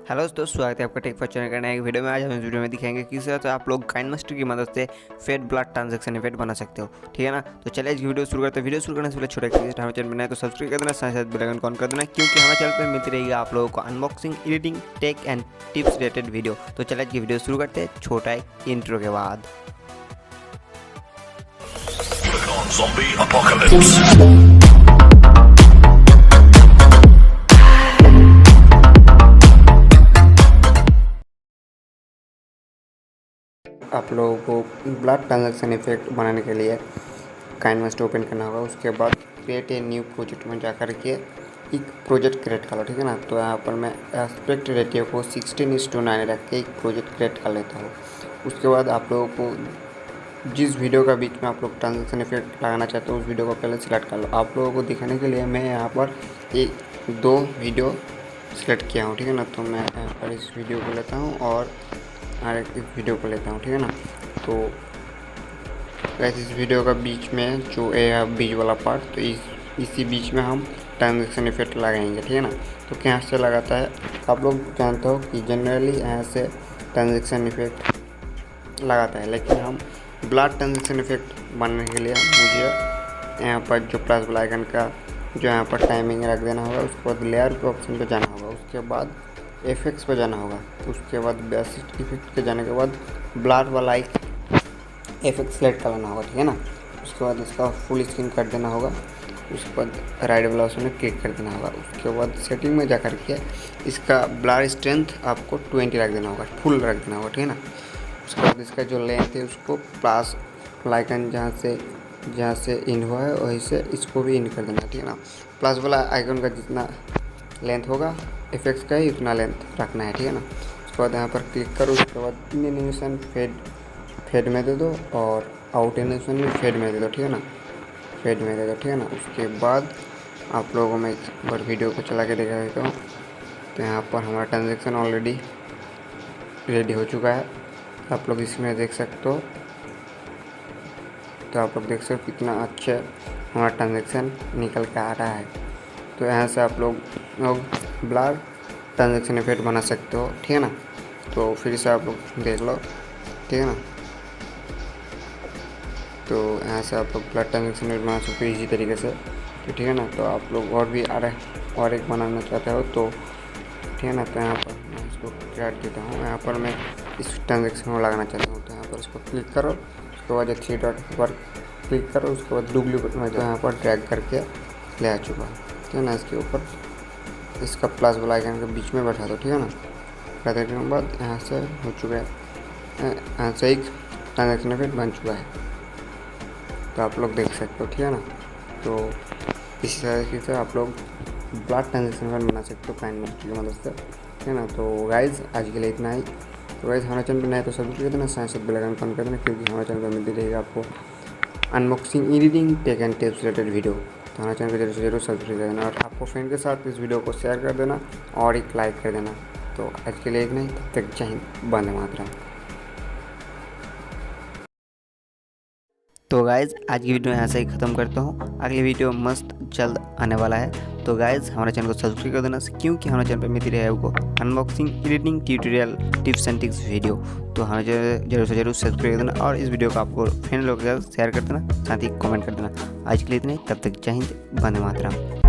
Hello दोस्तों, स्वागत है आपका टेक चैनल का नए वीडियो में। आज हम इस वीडियो में दिखाएंगे किस तरह से आप लोग काइनमास्टर की मदद से फेड ब्लड ट्रांजैक्शन इफेक्ट बना सकते हो। ठीक है ना। तो चलिए आज की वीडियो शुरू करते हैं। वीडियो शुरू करने से पहले छोटा क्लिक हमारे चैनल बनाए तो सब्सक्राइब कर देना, साथ साथ बेल आइकन ऑन कर देना, क्योंकि हमारे चैनल पर मिलती रहेगी आप लोगों को unboxing, editing, tech and tips related video. तो चलिए आज की वीडियो शुरू करते हैं छोटा एक इंट्रो के बाद। Zombie apocalypse. आप लोगों को ब्लड ट्रांजैक्शन इफेक्ट बनाने के लिए काइनमास्टर ओपन करना होगा। उसके बाद क्रिएट ए न्यू प्रोजेक्ट में जाकर के एक प्रोजेक्ट क्रिएट कर लो। ठीक है ना। तो यहाँ पर मैं एस्पेक्ट रेशियो को 16:9 रख के एक प्रोजेक्ट क्रिएट कर लेता हूँ। उसके बाद आप लोगों को जिस वीडियो का बीच में आप लोग ट्रांजैक्शन इफेक्ट लगाना चाहते हो उस वीडियो को पहले सिलेक्ट कर लो। आप लोगों को दिखाने के लिए मैं यहाँ पर दो वीडियो सिलेक्ट किया हूँ। ठीक है ना। तो मैं यहाँ पर इस वीडियो को लेता हूँ और इस वीडियो को लेता हूँ। ठीक है ना। तो वैसे इस वीडियो का बीच में जो है बीच वाला पार्ट, तो इसी बीच में हम ट्रांजैक्शन इफेक्ट लगाएंगे। ठीक है ना। तो क्या से लगाता है आप लोग जानते हो कि जनरली यहाँ से ट्रांजैक्शन इफेक्ट लगाता है, लेकिन हम ब्लड ट्रांजैक्शन इफेक्ट बनाने के लिए मुझे यहाँ पर जो प्लस वाला आइकन का जो यहाँ पर टाइमिंग रख देना होगा। उसके बाद लेयर के ऑप्शन पर जाना होगा। उसके बाद इफेक्ट्स पर जाना होगा। उसके बाद बेसिक इफेक्ट के जाने के बाद ब्लड वाला एक इफेक्ट सेलेक्ट कर लेना होगा। ठीक है ना। उसके बाद इसका फुल स्क्रीन कर देना होगा। उसके बाद राइट वाला ऑप्शन में क्लिक कर देना होगा। उसके बाद सेटिंग में जा कर के इसका ब्लड स्ट्रेंथ आपको 20 रख देना होगा, फुल रख देना होगा। ठीक है ना। उसके बाद इसका जो लेंथ है उसको प्लस आइकन जहाँ से इन हुआ है वहीं से इसको भी इन कर देना। ठीक है ना। प्लस वाला आइकन का जितना लेंथ होगा इफेक्ट्स का ही उतना लेंथ रखना है। ठीक है ना। उसके बाद यहाँ पर क्लिक करो। उसके बाद इन एनिमेशन फेड में दे दो और आउट एनिमेशन में फेड में दे दो। ठीक है ना। फेड में दे दो। ठीक है ना। उसके बाद आप लोगों को मैं एक बार वीडियो को चला के दिखा देता हूँ। तो यहाँ पर हमारा ट्रांजैक्शन ऑलरेडी रेडी हो चुका है। आप लोग इसमें देख सकते हो। तो आप लोग देख सकते हो कितना अच्छा हमारा ट्रांजैक्शन निकल के आ रहा है। तो यहाँ से आप लोग ब्लड ट्रांजैक्शन इफेक्ट बना सकते हो। ठीक है ना। तो फिर से आप लोग देख लो। ठीक है ना। तो यहाँ से आप लोग ब्लड ट्रांजैक्शन इफेक्ट बना सकते हो इजी तरीके से। तो ठीक है ना। तो आप लोग और एक बनाना चाहते हो तो ठीक है ना। तो यहाँ पर मैं इसको काट देता हूँ। यहाँ पर मैं इस ट्रांजैक्शन को लगाना चाहता हूँ। तो यहाँ पर इसको क्लिक करो। उसके बाद 3 डॉट पर क्लिक करो। उसके बाद डुप्लीकेट में तो यहाँ पर ड्रैग करके ले आ चुका है। ठीक है ना। इसके ऊपर इसका प्लस वाला आइकन के बीच में बैठा दो। ठीक है ना। बैठा देने के बाद यहाँ से हो चुका है, यहाँ से एक ट्रांजैक्शन इफेक्ट बन चुका है। तो आप लोग देख सकते हो। ठीक है ना। तो इसी तरीके से आप लोग ब्लड ट्रांजैक्शन इफेक्ट बना सकते हो काइनमास्टर की मदद से। ठीक है ना। तो गाइज आज के लिए इतना ही। तो गाइज हमारे चैनल पर नए तो सब्सक्राइब कर देना, साथ साथ बेल आइकन ऑन कर देना, क्योंकि हमारे चैनल पर मिलती रहेगी आपको unboxing, editing, tech and tips related video. तो हमारे चैनल को जरूर सब्सक्राइब कर देना और आपको फ्रेंड के साथ इस वीडियो को शेयर कर देना और एक लाइक कर देना। तो आज के लिए एक नहीं, तब तक जय हिंद, वंदे मातरम। तो गाइज़ आज की वीडियो यहाँ से ही ख़त्म करता हूँ। अगली वीडियो मस्त जल्द आने वाला है। तो गाइज़ हमारे चैनल को सब्सक्राइब कर देना, क्योंकि हमारे चैनल पर मिलती रहे आपको unboxing, editing, tutorial, tips and tricks video. तो हमें जरूर से जरूर सब्सक्राइब कर देना और इस वीडियो को आपको फ्रेंड लोगों के साथ शेयर कर देना, साथ ही कमेंट कर देना। आज के लिए इतने, तब तक जय हिंद, वंदे मातरम।